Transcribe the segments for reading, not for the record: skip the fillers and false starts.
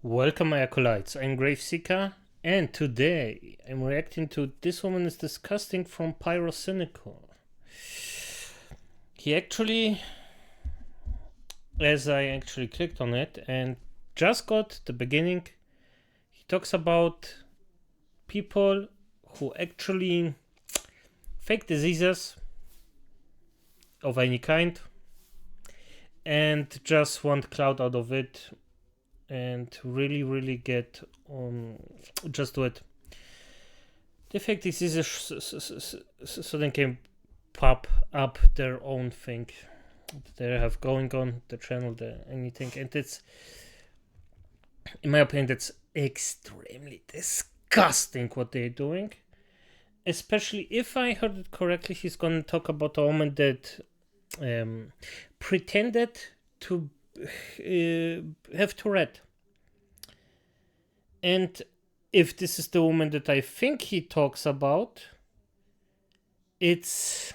Welcome, my acolytes. I'm Graveseeker, and today I'm reacting to This Woman is Disgusting from PyroLIVE. He actually, as I actually clicked on it and just got the beginning, he talks about people who actually fake diseases of any kind and just want clout out of it. And really get just do it. The fact is so they can pop up their own thing they have going on the channel, anything, and it's, in my opinion, that's extremely disgusting what they're doing. Especially if I heard it correctly, he's gonna talk about a woman that pretended to have Tourette. And if this is the woman that I think he talks about, it's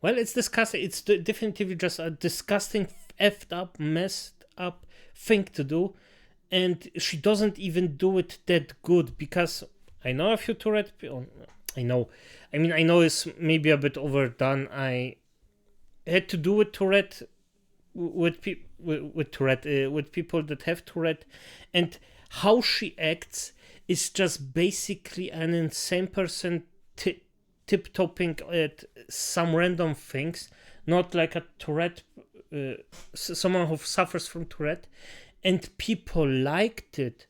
disgusting. It's definitively just a disgusting, effed up, messed up thing to do. And she doesn't even do it that good, because I know a few Tourette people. I know it's maybe a bit overdone. I had to do with Tourette with people that have Tourette, and how she acts is just basically an insane person tip-topping at some random things, not like a Tourette, someone who suffers from Tourette, and people liked it.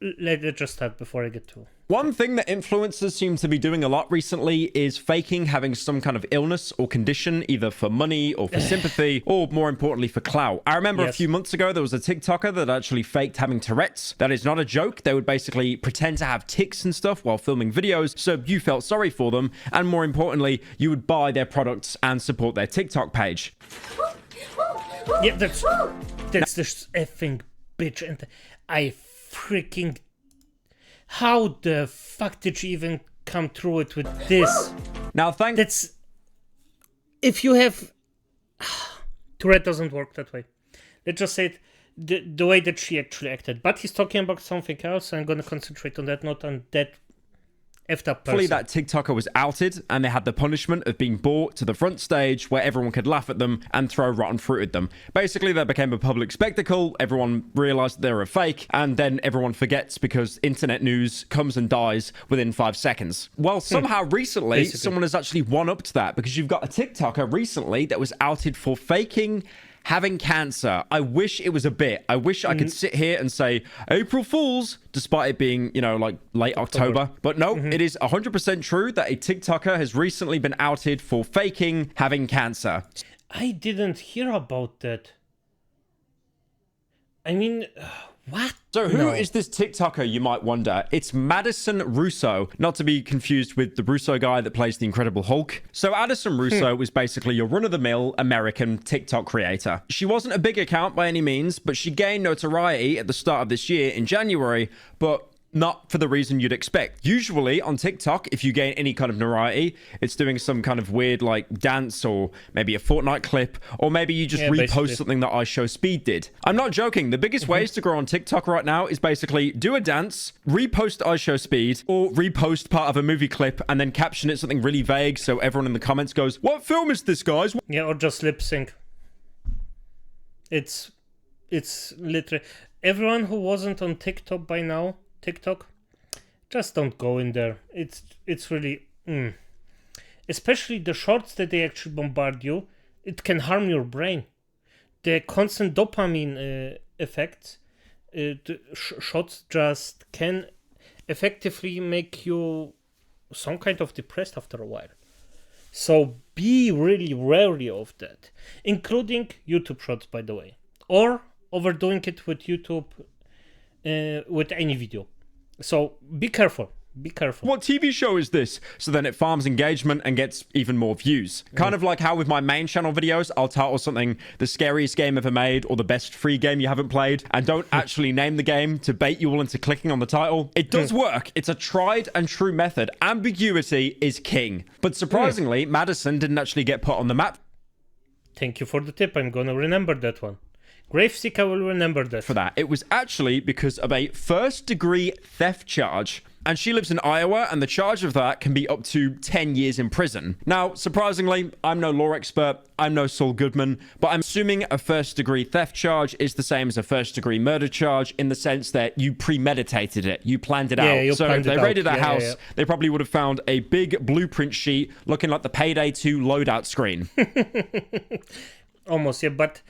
Let's just start before I get to... One thing that influencers seem to be doing a lot recently is faking having some kind of illness or condition, either for money or for sympathy, or more importantly for clout. I remember a few months ago, there was a TikToker that actually faked having Tourette's. That is not a joke. They would basically pretend to have tics and stuff while filming videos, so you felt sorry for them, and more importantly, you would buy their products and support their TikTok page. Yeah, that's this effing bitch, and I freaking... How the fuck did she even come through it with this? Now, that's... If you have... Tourette doesn't work that way. Let's just say it, the way that she actually acted. But he's talking about something else, so I'm going to concentrate on that, not on that effed up person. Hopefully that TikToker was outed and they had the punishment of being brought to the front stage where everyone could laugh at them and throw rotten fruit at them. Basically, that became a public spectacle. Everyone realized they were a fake, and then everyone forgets because internet news comes and dies within 5 seconds. Well, somehow recently, someone has actually one-upped that, because you've got a TikToker recently that was outed for faking having cancer. I wish it was a bit. I wish I could sit here and say April Fools, despite it being, you know, like late October. But no, it is 100% true that a TikToker has recently been outed for faking having cancer. I didn't hear about that. I mean, what? So who is this TikToker, you might wonder? It's Madison Russo, not to be confused with the Russo guy that plays the Incredible Hulk. So Addison Russo was basically your run-of-the-mill American TikTok creator. She wasn't a big account by any means, but she gained notoriety at the start of this year in January, but not for the reason you'd expect. Usually on TikTok, if you gain any kind of notoriety, it's doing some kind of weird like dance, or maybe a Fortnite clip, or maybe you just repost something that iShowSpeed did. I'm not joking. The biggest ways to grow on TikTok right now is basically do a dance, repost iShowSpeed, or repost part of a movie clip and then caption it something really vague so everyone in the comments goes, "What film is this, guys?" Yeah, or just lip sync. It's literally everyone who wasn't on TikTok by now. TikTok, just don't go in there. It's really especially the shorts that they actually bombard you. It can harm your brain. The constant dopamine effects, the shots just can effectively make you some kind of depressed after a while. So be really wary of that, including YouTube shorts, by the way, or overdoing it with YouTube. With any video. So be careful. Be careful. What TV show is this? So then it farms engagement and gets even more views. Kind of like how with my main channel videos, I'll title something the scariest game ever made or the best free game you haven't played, and don't actually name the game to bait you all into clicking on the title. It does work. It's a tried and true method. Ambiguity is king. But surprisingly, Madison didn't actually get put on the map. Thank you for the tip. I'm gonna remember that one. Graveseeker will remember that. For that. It was actually because of a first-degree theft charge. And she lives in Iowa, and the charge of that can be up to 10 years in prison. Now, surprisingly, I'm no law expert, I'm no Saul Goodman, but I'm assuming a first-degree theft charge is the same as a first-degree murder charge in the sense that you premeditated it, you planned it out. So if they raided that house, they probably would have found a big blueprint sheet looking like the Payday 2 loadout screen. Almost, yeah, but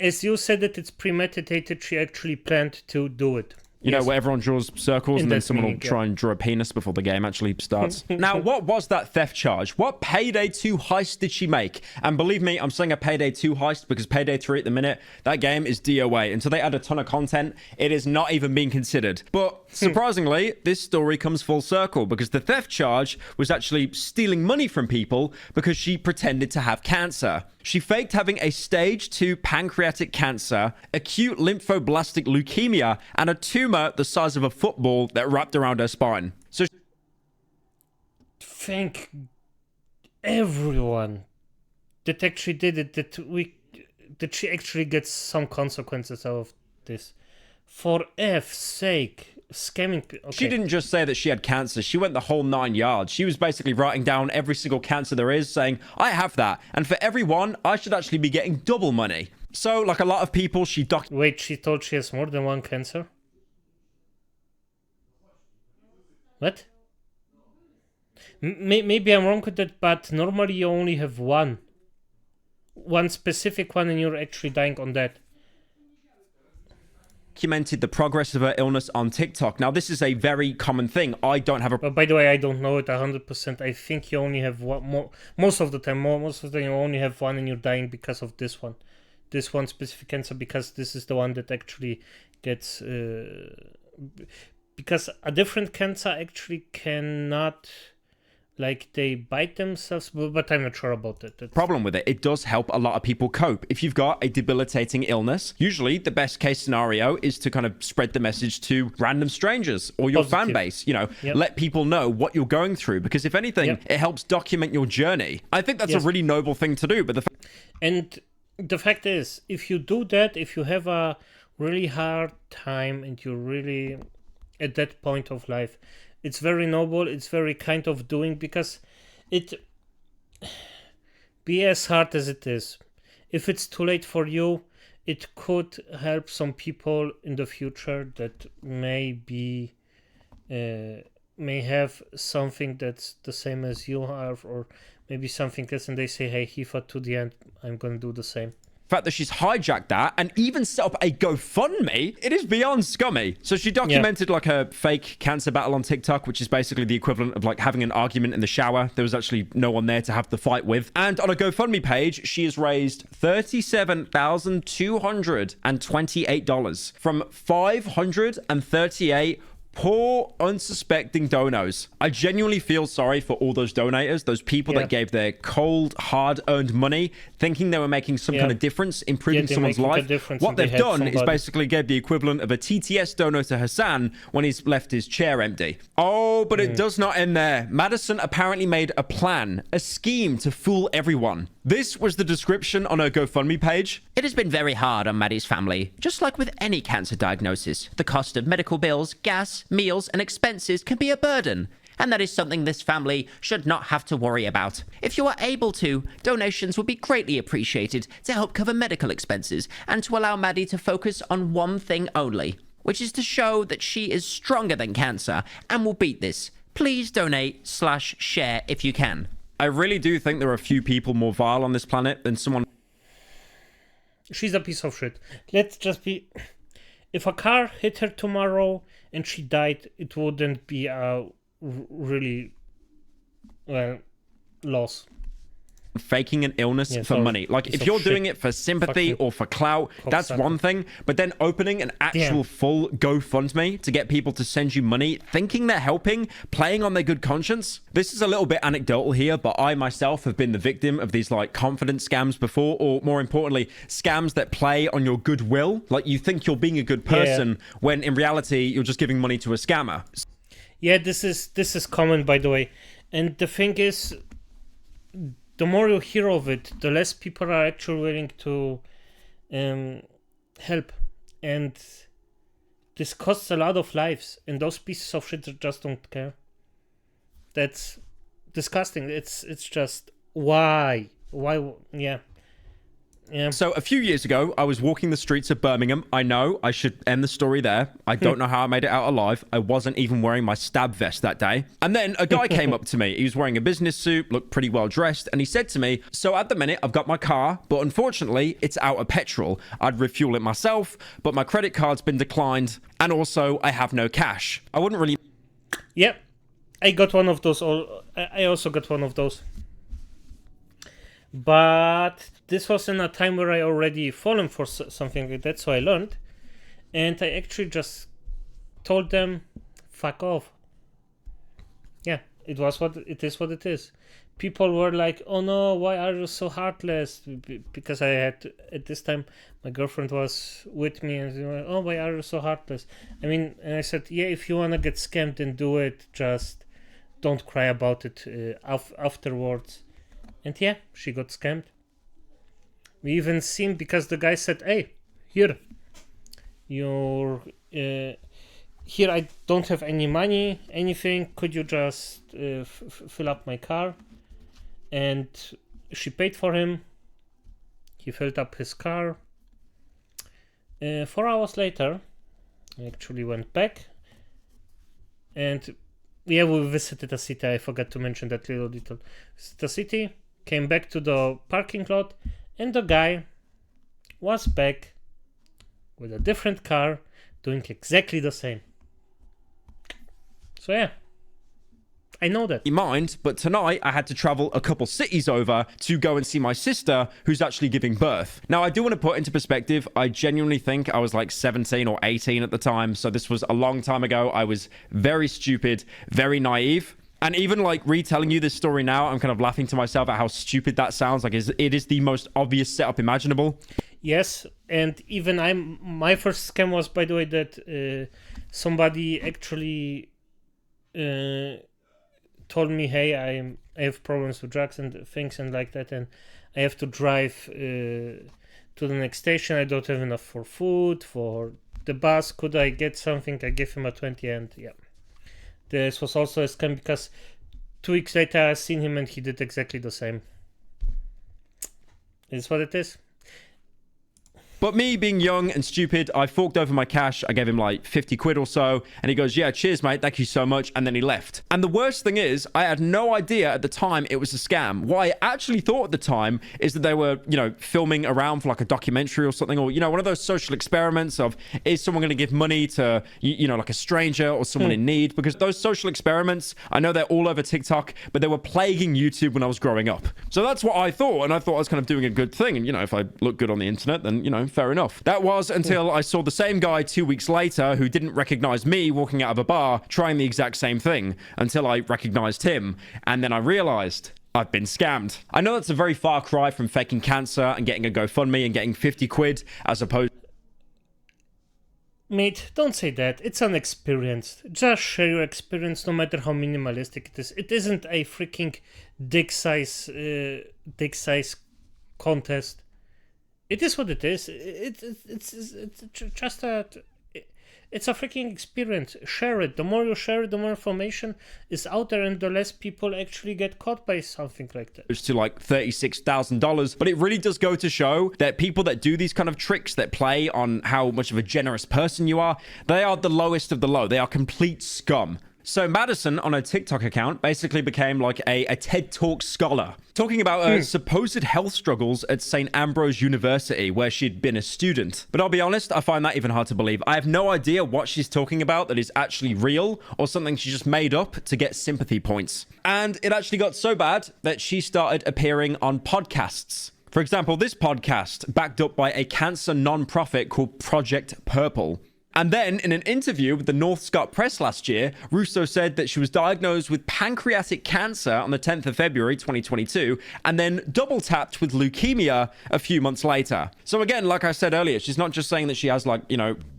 as you said that it's premeditated, she actually planned to do it. You know, where everyone draws circles and then someone will try and draw a penis before the game actually starts. Now, what was that theft charge? What Payday 2 heist did she make? And believe me, I'm saying a Payday 2 heist because Payday 3 at the minute, that game is DOA. Until they add a ton of content, it is not even being considered. But surprisingly, this story comes full circle because the theft charge was actually stealing money from people because she pretended to have cancer. She faked having a stage 2 pancreatic cancer, acute lymphoblastic leukemia, and a tumor the size of a football that wrapped around her spine. So thank everyone that actually did it, that she actually gets some consequences out of this. For F's sake. Scamming. Okay. She didn't just say that she had cancer. She went the whole 9 yards. She was basically writing down every single cancer there is, saying, I have that. And for every one, I should actually be getting double money. So, like a lot of people, Wait, she told she has more than one cancer? What? Maybe I'm wrong with that, but normally you only have one. One specific one, and you're actually dying on that. Documented the progress of her illness on TikTok. Now, this is a very common thing. I don't have a... But by the way, I don't know it 100%. I think you only have one more. Most of the time you only have one and you're dying because of this one. This one specific cancer, because this is the one that actually gets... because a different cancer actually cannot... Like, they bite themselves, but I'm not sure about that. Problem with it, it does help a lot of people cope. If you've got a debilitating illness, usually the best case scenario is to kind of spread the message to random strangers or your fan base. You know, let people know what you're going through. Because if anything, it helps document your journey. I think that's a really noble thing to do. But and the fact is, if you do that, if you have a really hard time and you're really at that point of life, it's very noble, it's very kind of doing, because it be as hard as it is. If it's too late for you, it could help some people in the future that may have something that's the same as you have, or maybe something else, and they say, hey, he fought to the end, I'm gonna do the same. Fact that she's hijacked that and even set up a GoFundMe, it is beyond scummy. So she documented like her fake cancer battle on TikTok, which is basically the equivalent of like having an argument in the shower. There was actually no one there to have the fight with. And on a GoFundMe page, she has raised $37,228 from 538 poor, unsuspecting donos. I genuinely feel sorry for all those donators, those people that gave their cold, hard-earned money, thinking they were making some kind of difference, improving someone's life. What they've done is basically gave the equivalent of a TTS donor to Hassan when he's left his chair empty. Oh, but it does not end there. Madison apparently made a plan, a scheme to fool everyone. This was the description on her GoFundMe page. It has been very hard on Maddie's family. Just like with any cancer diagnosis, the cost of medical bills, gas, meals, and expenses can be a burden. And that is something this family should not have to worry about. If you are able to, donations would be greatly appreciated to help cover medical expenses and to allow Maddie to focus on one thing only, which is to show that she is stronger than cancer and will beat this. Please donate/share if you can. I really do think there are a few people more vile on this planet than someone... She's a piece of shit. Let's just be... If a car hit her tomorrow and she died, it wouldn't be a really, well, loss. Faking an illness for money. Like, if you're doing it for sympathy or for clout, that's one thing. But then opening an actual full GoFundMe to get people to send you money, thinking they're helping, playing on their good conscience. This is a little bit anecdotal here, but I myself have been the victim of these like confidence scams before, or more importantly, scams that play on your goodwill. Like, you think you're being a good person when in reality you're just giving money to a scammer. Yeah, this is common, by the way. And the thing is, the more you hear of it, the less people are actually willing to help. And this costs a lot of lives, and those pieces of shit just don't care. That's disgusting. It's just why? Yeah. So a few years ago, I was walking the streets of Birmingham. I know I should end the story there. I don't know how I made it out alive. I wasn't even wearing my stab vest that day. And then a guy came up to me. He was wearing a business suit, looked pretty well dressed. And he said to me, so at the minute, I've got my car, but unfortunately, it's out of petrol. I'd refuel it myself, but my credit card's been declined. And also, I have no cash. I wouldn't really... Yep. I got one of those. I also got one of those. But this was in a time where I already fallen for something like that, so I learned. And I actually just told them, fuck off. Yeah, it is what it is. People were like, oh no, why are you so heartless? Because I had to, at this time, my girlfriend was with me, and they were, oh, why are you so heartless? I mean, and I said, yeah, if you want to get scammed, then do it. Just don't cry about it afterwards. And yeah, she got scammed. We even seen, because the guy said, hey, here, here I don't have any money, anything, could you just fill up my car? And she paid for him. He filled up his car. 4 hours later, I actually went back. And yeah, we visited a city. I forgot to mention that little detail. The city, came back to the parking lot, and the guy was back with a different car doing exactly the same. So yeah, I know that. mind, but tonight I had to travel a couple cities over to go and see my sister who's actually giving birth. Now, I do want to put into perspective, I genuinely think I was like 17 or 18 at the time, so this was a long time ago. I was very stupid, very naive. And even like retelling you this story now, I'm kind of laughing to myself at how stupid that sounds. Like it is the most obvious setup imaginable. Yes, and even my first scam was, by the way, that somebody actually told me, hey, I have problems with drugs and things and like that, and I have to drive to the next station. I don't have enough for food, for the bus. Could I get something? I gave him a 20, and yeah. This was also a scam, because 2 weeks later I seen him and he did exactly the same. It's what it is. But me being young and stupid, I forked over my cash. I gave him like 50 quid or so. And he goes, yeah, cheers, mate. Thank you so much. And then he left. And the worst thing is, I had no idea at the time it was a scam. What I actually thought at the time is that they were, filming around for like a documentary or something. Or, one of those social experiments of, is someone going to give money to, like a stranger or someone in need? Because those social experiments, I know they're all over TikTok, but they were plaguing YouTube when I was growing up. So that's what I thought. And I thought I was kind of doing a good thing. And, if I look good on the internet, then, fair enough. That was until I saw the same guy 2 weeks later who didn't recognize me walking out of a bar trying the exact same thing, until I recognized him. And then I realized I've been scammed. I know that's a very far cry from faking cancer and getting a GoFundMe and getting 50 quid as opposed... Mate, don't say that. It's an experience. Just share your experience, no matter how minimalistic it is. It isn't a freaking dick size contest. It is what it is. It's just it's a freaking experience. Share it. The more you share it, the more information is out there, and the less people actually get caught by something like that. To like $36,000. But it really does go to show that people that do these kind of tricks, that play on how much of a generous person you are, they are the lowest of the low. They are complete scum. So Madison, on her TikTok account, basically became like a TED Talk scholar, talking about her supposed health struggles at St. Ambrose University, where she'd been a student. But I'll be honest, I find that even hard to believe. I have no idea what she's talking about that is actually real, or something she just made up to get sympathy points. And it actually got so bad that she started appearing on podcasts. For example, this podcast, backed up by a cancer non-profit called Project Purple. And then, in an interview with the North Scott Press last year, Russo said that she was diagnosed with pancreatic cancer on the 10th of February 2022, and then double-tapped with leukemia a few months later. So again, like I said earlier, she's not just saying that she has,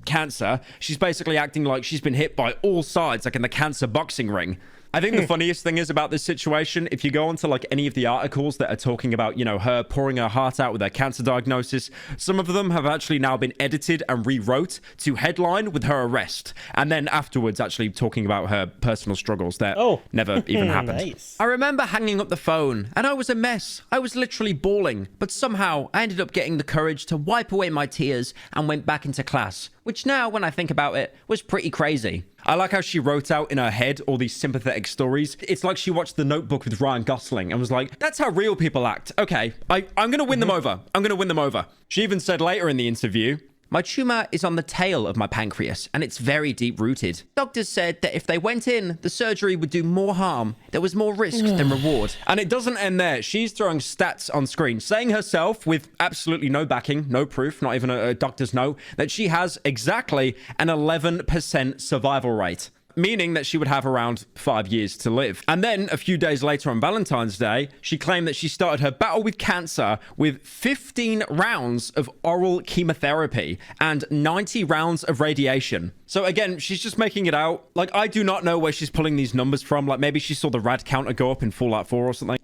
cancer. She's basically acting like she's been hit by all sides, like in the cancer boxing ring. I think the funniest thing is about this situation, if you go onto like any of the articles that are talking about, you know, her pouring her heart out with her cancer diagnosis, some of them have actually now been edited and rewrote to headline with her arrest. And then afterwards actually talking about her personal struggles that never even happened. Nice. I remember hanging up the phone, and I was a mess. I was literally bawling, but somehow I ended up getting the courage to wipe away my tears and went back into class, which now, when I think about it, was pretty crazy. I like how she wrote out in her head all these sympathetic stories. It's like she watched The Notebook with Ryan Gosling and was like, that's how real people act. Okay, I'm going to win them over. I'm going to win them over. She even said later in the interview, my tumor is on the tail of my pancreas, and it's very deep-rooted. Doctors said that if they went in, the surgery would do more harm. There was more risk than reward. And it doesn't end there. She's throwing stats on screen, saying herself with absolutely no backing, no proof, not even a doctor's note, that she has exactly an 11% survival rate, meaning that she would have around 5 years to live. And then a few days later on Valentine's Day, she claimed that she started her battle with cancer with 15 rounds of oral chemotherapy and 90 rounds of radiation. So again, she's just making it out. Like, I do not know where she's pulling these numbers from. Like, maybe she saw the rad counter go up in Fallout 4 or something.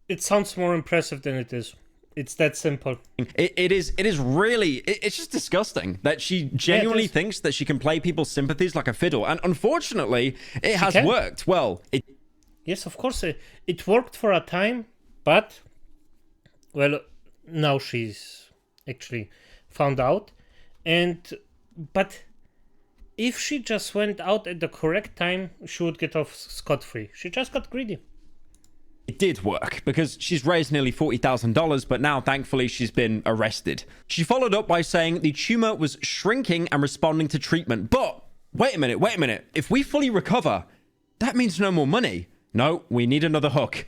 It sounds more impressive than it is. It's that simple. It is really, it's just disgusting that she genuinely thinks that she can play people's sympathies like a fiddle. And unfortunately, it has worked. Well, yes, of course, it worked for a time, but, well, now she's actually found out. But if she just went out at the correct time, she would get off scot-free. She just got greedy. it did work because she's raised nearly $40,000, but now thankfully she's been arrested. She followed up by saying the tumor was shrinking and responding to treatment. But wait a minute. If we fully recover, that means no more money. No, we need another hook.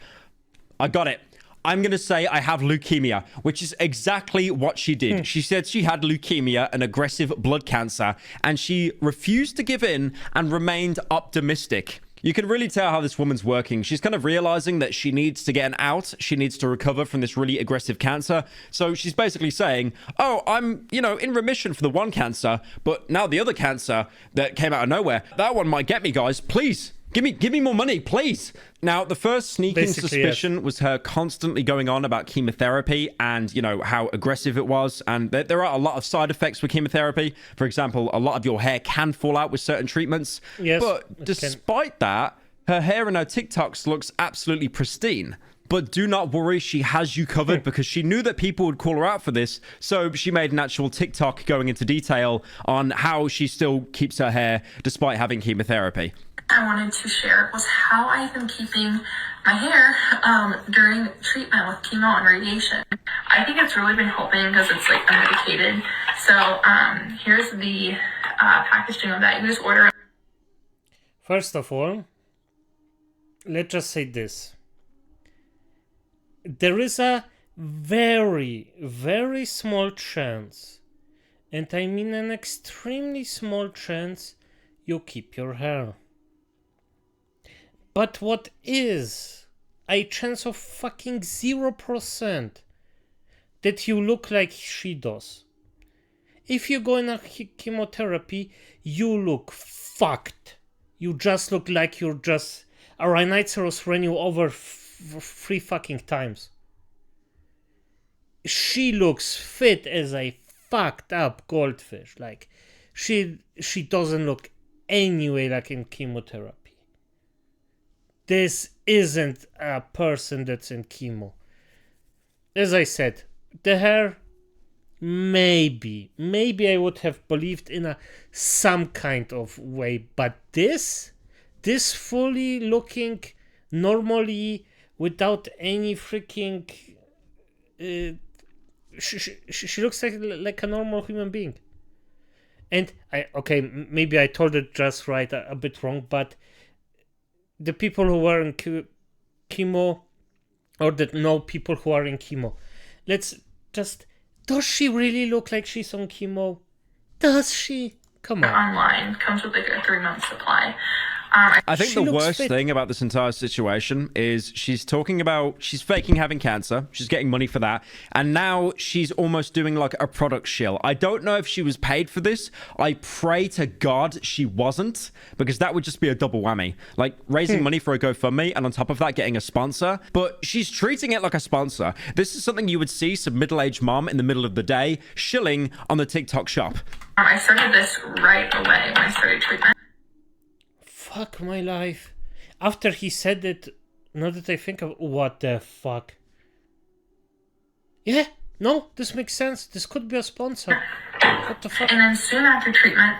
I got it. I'm going to say I have leukemia, which is exactly what she did. She said she had leukemia, an aggressive blood cancer, and she refused to give in and remained optimistic. You can really tell how this woman's working. She's kind of realizing that she needs to get an out. She needs to recover from this really aggressive cancer. So she's basically saying, oh, I'm, in remission for the one cancer, but now the other cancer that came out of nowhere, that one might get me, guys. Please. Give me more money, please. Now, the first sneaking suspicion was her constantly going on about chemotherapy and, how aggressive it was. And there are a lot of side effects with chemotherapy. For example, a lot of your hair can fall out with certain treatments. Yes, but despite that, her hair in her TikToks looks absolutely pristine. But do not worry, she has you covered because she knew that people would call her out for this. So she made an actual TikTok going into detail on how she still keeps her hair despite having chemotherapy. I wanted to share was how I've been keeping my hair during treatment with chemo and radiation. I think it's really been helping because it's like unmedicated. So here's the packaging of that. You just order. First of all, let's just say this. There is a very, very small chance, and I mean an extremely small chance, you keep your hair. But what is a chance of fucking 0% that you look like she does? If you go in a chemotherapy, you look fucked. You just look like you're just a rhinoceros ran you over 3 fucking times. She looks fit as a fucked up goldfish. Like, she doesn't look anyway like in chemotherapy. This isn't a person that's in chemo. As I said, the hair, maybe I would have believed in some kind of way, but this fully looking normally without any freaking she looks like a normal human being. And maybe I told it just right, a bit wrong, but the people who are in chemo, or that know people who are in chemo, does she really look like she's on chemo? Does she? Come on. Online comes with like a 3-month supply. I think She the looks worst fit. thing about this entire situation is she's talking about she's faking having cancer. She's getting money for that. And now she's almost doing like a product shill. I don't know if she was paid for this. I pray to God she wasn't, because that would just be a double whammy. Like raising money for a GoFundMe and on top of that getting a sponsor. But she's treating it like a sponsor. This is something you would see some middle-aged mom in the middle of the day shilling on the TikTok shop. I started this right away when I started treatment. Fuck my life. After he said it, now that I think of what the fuck. Yeah, no, this makes sense. This could be a sponsor. What the fuck? And then soon after treatment,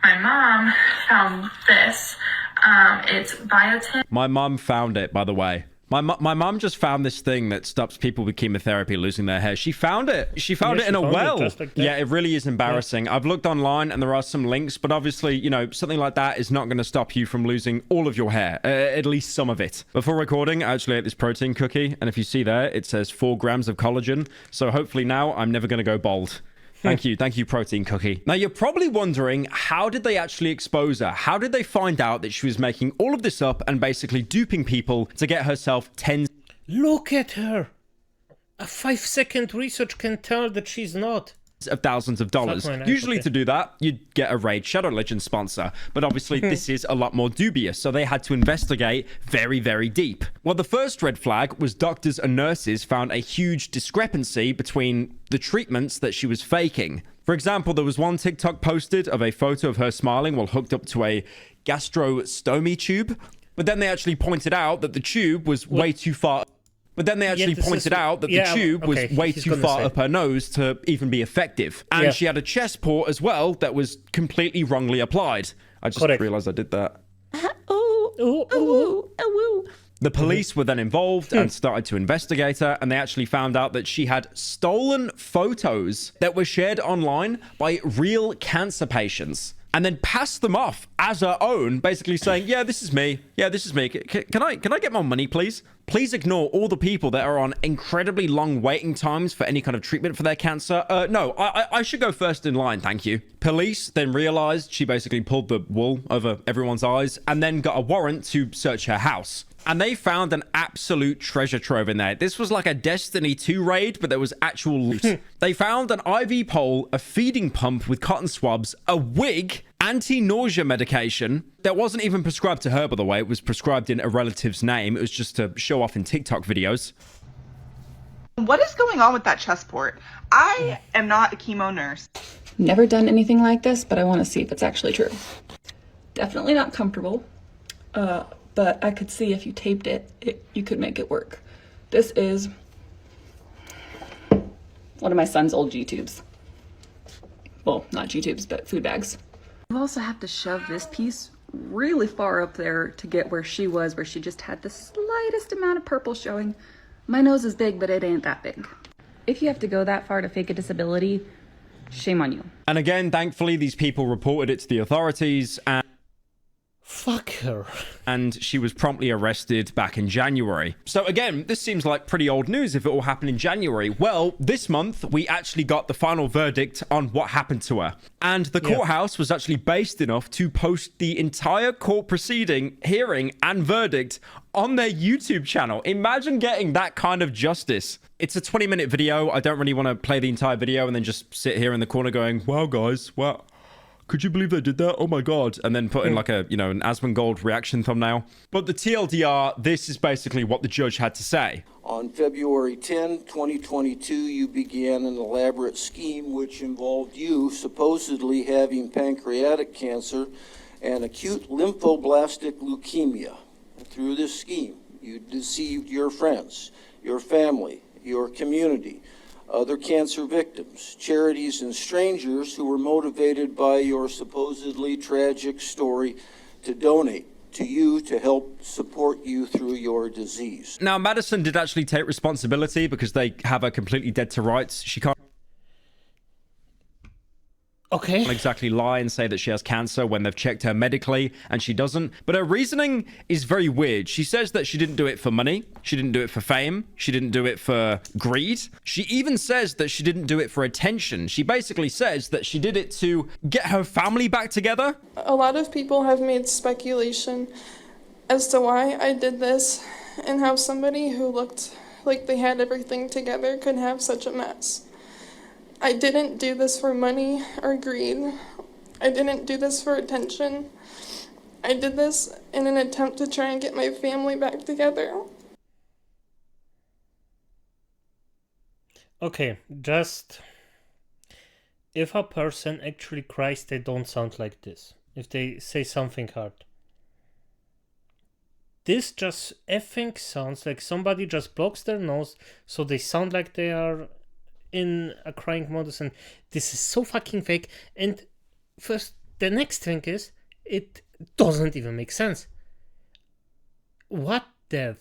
my mom found this. It's biotin. My mum found it, by the way. My mum just found this thing that stops people with chemotherapy losing their hair. She found it. She found it in a well. Just like that. Yeah, it really is embarrassing. I've looked online and there are some links, but obviously, you know, something like that is not going to stop you from losing all of your hair, at least some of it. Before recording, I actually ate this protein cookie, and if you see there, it says 4 grams of collagen. So hopefully now I'm never going to go bald. Thank you, protein cookie. Now, you're probably wondering, how did they actually expose her? How did they find out that she was making all of this up and basically duping people to get herself tens Look at her. A 5-second research can tell that she's not. of thousands of dollars? Fuck my life, Usually okay. to do that, you'd get a Raid Shadow Legends sponsor. But obviously this is a lot more dubious, so they had to investigate very, very deep. Well, the first red flag was doctors and nurses found a huge discrepancy between the treatments that she was faking. For example, there was one TikTok posted of a photo of her smiling while hooked up to a gastrostomy tube. But then they actually pointed out that the tube was way too far. But then they actually this pointed is- out that yeah, the tube was okay, way he's too gonna far say. up her nose to even be effective. And Yeah. she had a chest port as well that was completely wrongly applied. I just Correct. realized I did that. The police were then involved and started to investigate her, and they actually found out that she had stolen photos that were shared online by real cancer patients and then passed them off as her own, basically saying, yeah, this is me. Yeah, this is me. Can I get more money, please? Please ignore all the people that are on incredibly long waiting times for any kind of treatment for their cancer. No, I should go first in line, thank you. Police then realized she basically pulled the wool over everyone's eyes and then got a warrant to search her house. And they found an absolute treasure trove in there. This was like a Destiny 2 raid, but there was actual loot. They found an IV pole, a feeding pump with cotton swabs, a wig, anti-nausea medication that wasn't even prescribed to her, by the way. It was prescribed in a relative's name. It was just to show off in TikTok videos. What is going on with that chest port? I am not a chemo nurse. Never done anything like this, but I want to see if it's actually true. Definitely not comfortable, but I could see if you taped it, you could make it work. This is one of my son's old G-tubes. Well, not G-tubes, but food bags. You also have to shove this piece really far up there to get where she was, where she just had the slightest amount of purple showing. My nose is big, but it ain't that big. If you have to go that far to fake a disability, shame on you. And again, thankfully, these people reported it to the authorities, Fuck her. and she was promptly arrested back in January. So again, this seems like pretty old news if it all happened in January. Well, this month, we actually got the final verdict on what happened to her. And the courthouse was actually based enough to post the entire court proceeding, hearing, and verdict on their YouTube channel. Imagine getting that kind of justice. It's a 20-minute video. I don't really want to play the entire video and then just sit here in the corner going, wow, guys, wow. Could you believe they did that? Oh my God. And then put in like a, an Asmongold reaction thumbnail. But the TLDR, this is basically what the judge had to say. On February 10, 2022, you began an elaborate scheme which involved you supposedly having pancreatic cancer and acute lymphoblastic leukemia. Through this scheme, you deceived your friends, your family, your community, other cancer victims, charities, and strangers who were motivated by your supposedly tragic story to donate to you to help support you through your disease. Now, Madison did actually take responsibility because they have her completely dead to rights. She can't... Okay. Exactly lie and say that she has cancer when they've checked her medically and she doesn't. But her reasoning is very weird. She says that she didn't do it for money. She didn't do it for fame. She didn't do it for greed. She even says that she didn't do it for attention. She basically says that she did it to get her family back together. A lot of people have made speculation as to why I did this and how somebody who looked like they had everything together could have such a mess. I didn't do this for money or greed. I didn't do this for attention. I did this in an attempt to try and get my family back together. Okay, just if a person actually cries, they don't sound like this. If they say something hard. This just effing sounds like somebody just blocks their nose so they sound like they are in a crying modus, and this is so fucking fake. And first, the next thing is, it doesn't even make sense. What the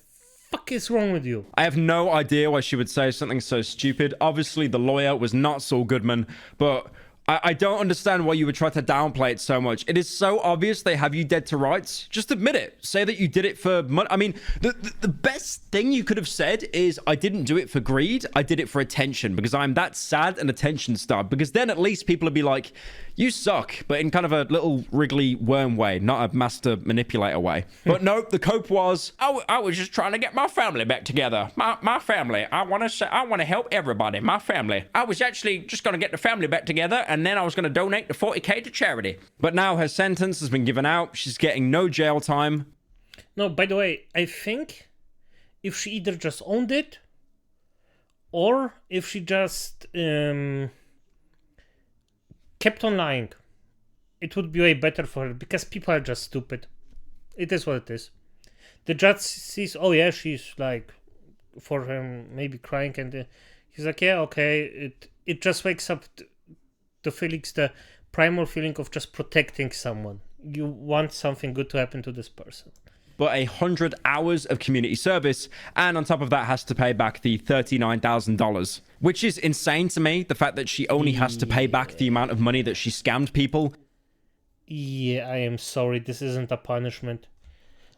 fuck is wrong with you? I have no idea why she would say something so stupid. Obviously, the lawyer was not Saul Goodman, but I don't understand why you would try to downplay it so much. It is so obvious they have you dead to rights. Just admit it. Say that you did it for money. I mean, the best thing you could have said is, I didn't do it for greed. I did it for attention because I'm that sad and attention starved. Because then at least people would be like, you suck, but in kind of a little wriggly worm way, not a master manipulator way. But no, the cope was, I was just trying to get my family back together. My family. I want to help everybody. My family. I was actually just going to get the family back together, and then I was going to donate the 40K to charity. But now her sentence has been given out. She's getting no jail time. No, by the way, I think if she either just owned it, or if she just kept on lying, it would be way better for her, because people are just stupid. It is what it is. The judge sees, oh yeah, she's like, for him, maybe crying, and he's like, yeah, okay. It just wakes up the feelings, the primal feeling of just protecting someone. You want something good to happen to this person. But 100 hours of community service, and on top of that has to pay back the $39,000, which is insane to me. The fact that she only has to pay back the amount of money that she scammed people. Yeah, I am sorry. This isn't a punishment.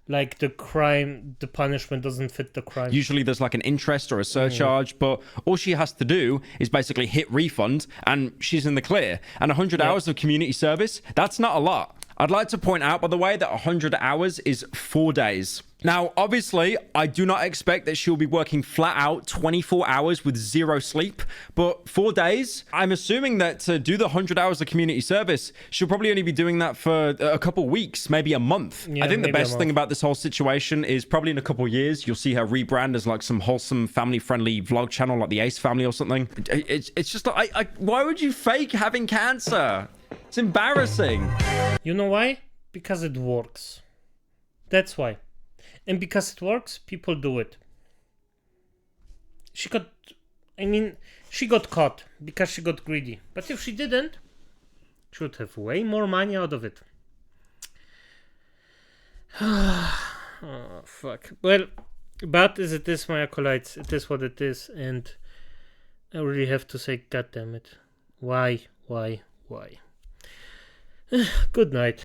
Like, the punishment doesn't fit the crime. Usually there's like an interest or a surcharge, but all she has to do is basically hit refund and she's in the clear. And 100 hours of community service, that's not a lot. I'd like to point out, by the way, that 100 hours is 4 days. Now, obviously, I do not expect that she'll be working flat out 24 hours with zero sleep, but 4 days, I'm assuming that to do the 100 hours of community service, she'll probably only be doing that for a couple weeks, maybe a month. Yeah, I think the best thing about this whole situation is probably in a couple years, you'll see her rebrand as like some wholesome, family-friendly vlog channel like the Ace Family or something. It's just like, why would you fake having cancer? It's embarrassing. You know why? Because it works. That's why. And because it works, people do it. She got caught because she got greedy. But if she didn't, she would have way more money out of it. Oh, fuck. Well, but as it is, my acolytes, it is what it is. And I really have to say, God damn it. Why? Good night.